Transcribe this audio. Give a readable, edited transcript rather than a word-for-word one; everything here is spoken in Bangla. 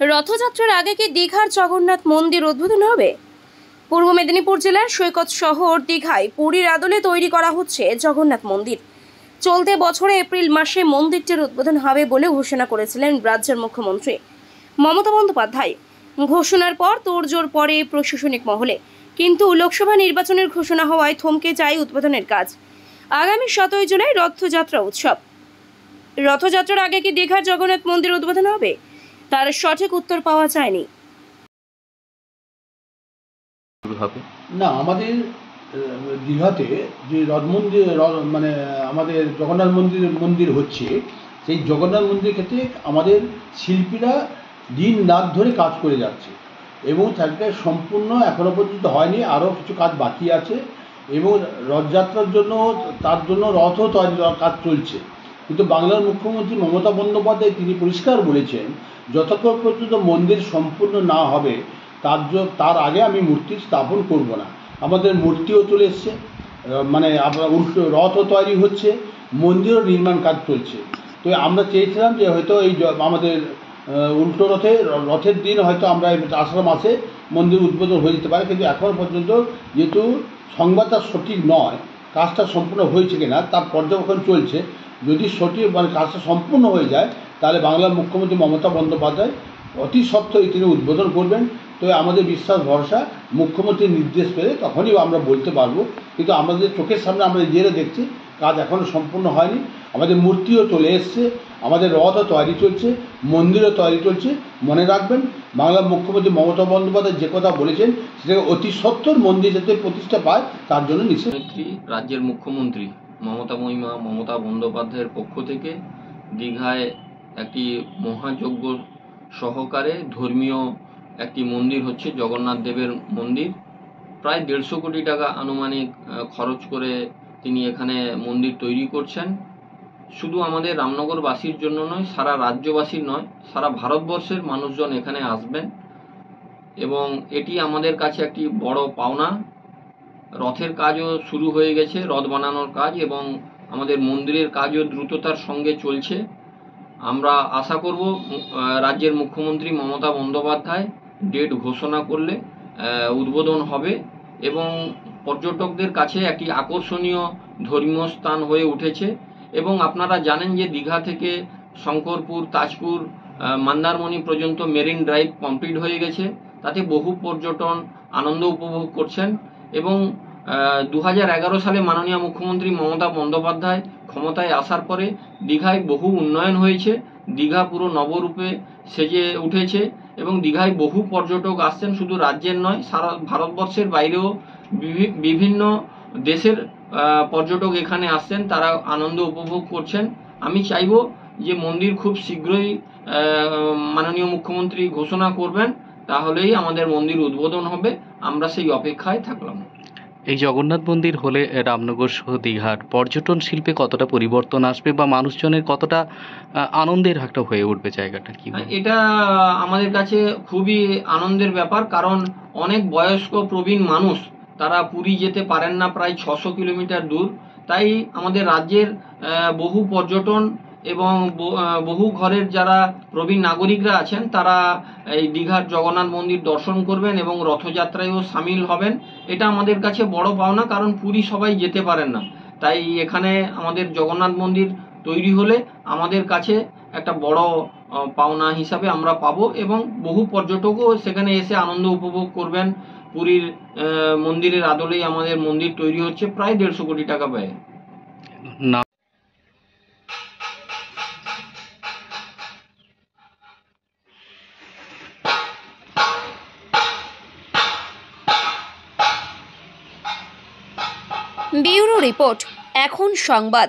রথযাত্রার আগে কি দীঘার জগন্নাথ মন্দির উদ্বোধন হবে? পূর্ব মেদিনীপুর জেলার সৈকত শহর দীঘায় পুরীর আদলে তৈরি করা হচ্ছে জগন্নাথ মন্দির। চলতি বছরে এপ্রিল মাসে মন্দিরটির উদ্বোধন হবে বলে ঘোষণা করেছিলেন রাজ্যের মুখ্যমন্ত্রী মমতা বন্দ্যোপাধ্যায়। ঘোষণার পর তোড়জোড় পড়ে প্রশাসনিক মহলে, কিন্তু লোকসভা নির্বাচনের ঘোষণা হওয়ায় থমকে যায় উদ্বোধনের কাজ। আগামী 7 জুলাই রথযাত্রা উৎসব। রথযাত্রার আগে কি দীঘার জগন্নাথ মন্দির উদ্বোধন হবে, তার সঠিক উত্তর পাওয়া যায়নি। না, আমাদের দীঘাতে যে রথ মন্দির মানে আমাদের জগন্নাথ মন্দির হচ্ছে, সেই জগন্নাথ মন্দিরের ক্ষেত্রে আমাদের শিল্পীরা দিন রাত ধরে কাজ করে যাচ্ছে এবং তাকে সম্পূর্ণ এখনো পর্যন্ত হয়নি, আরও কিছু কাজ বাকি আছে এবং রথযাত্রার জন্য তার জন্য রথও তৈরি কাজ চলছে। কিন্তু বাংলার মুখ্যমন্ত্রী মমতা বন্দ্যোপাধ্যায় তিনি পরিষ্কার বলেছেন, যতক্ষণ পর্যন্ত মন্দির সম্পূর্ণ না হবে তার আগে আমি মূর্তি স্থাপন করব না। আমাদের মূর্তিও চলে এসছে, মানে রথও তৈরি হচ্ছে, মন্দিরও নির্মাণ কাজ চলছে। তো আমরা চেয়েছিলাম যে হয়তো এই আমাদের উল্টো রথের দিন হয়তো আমরা আষাঢ় মাসে মন্দির উদ্বোধন হয়ে যেতে পারে, কিন্তু এখনও পর্যন্ত যেহেতু সংবাদটা সঠিক নয়, কাজটা সম্পূর্ণ হয়েছে কিনা তার পর্যবেক্ষণ চলছে। যদি সঠিক কাজটা সম্পূর্ণ হয়ে যায় তাহলে বাংলার মুখ্যমন্ত্রী মমতা বন্দ্যোপাধ্যায় অতি সত্ত্বই তিনি উদ্বোধন করবেন। তো আমাদের বিশ্বাস ভরসা মুখ্যমন্ত্রীর নির্দেশ পেলে তখনই আমরা বলতে পারবো, কিন্তু আমাদের চোখের সামনে আমরা নিজেরা দেখছি কাজ এখনও সম্পূর্ণ হয়নি। আমাদের মূর্তিও চলে এসছে, আমাদের রথও তৈরি চলছে, মন্দিরও তৈরি চলছে। মনে রাখবেন, বাংলার মুখ্যমন্ত্রী মমতা বন্দ্যোপাধ্যায় যে কথা বলেছেন সেটাকে অতি সত্বর মন্দির যাতে প্রতিষ্ঠা পায় তার জন্য নিশ্চিত। রাজ্যের মুখ্যমন্ত্রী মমতা বন্দ্যোপাধ্যায়ের পক্ষ থেকে দীঘায় একটি মহাযজ্ঞ সহকারে ধর্মীয় একটি মন্দির হচ্ছে, জগন্নাথ দেবের মন্দির। প্রায় 150 কোটি টাকা আনুমানিক খরচ করে তিনি এখানে মন্দির তৈরি করছেন। শুধু আমাদের রামনগরবাসীর জন্য নয়, সারা রাজ্যবাসীর নয়, সারা ভারতবর্ষের মানুষজন এখানে আসবেন এবং এটি আমাদের কাছে একটি বড় পাওনা। রথের কাজও শুরু হয়ে গেছে, রথ বানানোর কাজ, এবং আমাদের মন্দিরের কাজও দ্রুততার সঙ্গে চলছে। আমরা আশা করব রাজ্যের মুখ্যমন্ত্রী মমতা বন্দ্যোপাধ্যায় ডেট ঘোষণা করলে উদ্বোধন হবে এবং পর্যটকদের কাছে একটি আকর্ষণীয় ধর্মীয় স্থান হয়ে উঠেছে। এবং আপনারা জানেন যে দীঘা থেকে শঙ্করপুর, তাজপুর, মন্দারমণি পর্যন্ত মেরিন ড্রাইভ কমপ্লিট হয়ে গেছে। তাতে বহু পর্যটন আনন্দ উপভোগ করছেন এবং 2011 সালে মাননীয় মুখ্যমন্ত্রী মমতা বন্দ্যোপাধ্যায় ক্ষমতায় আসার পরে দীঘায় বহু উন্নয়ন হয়েছে। দীঘা পুরো নবরূপে সেজে উঠেছে এবং দীঘায় বহু পর্যটক আসছেন, শুধু রাজ্যের নয়, সারা ভারতবর্ষের বাইরেও বিভিন্ন দেশের পর্যটক এখানে আসছেন, তারা আনন্দ উপভোগ করছেন। আমি চাইব যে মন্দির খুব শীঘ্রই মাননীয় মুখ্যমন্ত্রী ঘোষণা করবেন, তাহলেই আমাদের মন্দির উদ্বোধন হবে। আমরা সেই অপেক্ষায় থাকলাম। এই জগন্নাথ মন্দির হলে রামনগর সহ দীঘার পর্যটন শিল্পে কতটা পরিবর্তন আসবে বা মানুষজনের কতটা আনন্দের একটা হয়ে উঠবে জায়গাটা, কি? এটা আমাদের কাছে খুবই আনন্দের ব্যাপার, কারণ অনেক বয়স্ক প্রবীণ মানুষ তারা পুরী যেতে পারেন না, প্রায় 600 কিলোমিটার দূর। তাই আমাদের রাজ্যের বহু পর্যটন এবং বহু ঘরের যারা প্রবীণ নাগরিকরা আছেন তারা এই দীঘার জগন্নাথ মন্দির দর্শন করবেন এবং রথযাত্রায়ও সামিল হবেন। এটা আমাদের কাছে বড় পাওনা, কারণ পুরী সবাই যেতে পারেন না। তাই এখানে আমাদের জগন্নাথ মন্দির তৈরি হলে আমাদের কাছে একটা বড় পাওনা হিসাবে আমরা পাবো এবং বহু পর্যটকও সেখানে এসে আনন্দ উপভোগ করবেন। পুরীর মন্দিরের আদলেই আমাদের মন্দির তৈরি হচ্ছে, প্রায় 150 কোটি টাকা ব্যয়ে। না, ব্যুরো রিপোর্ট, এখন সংবাদ।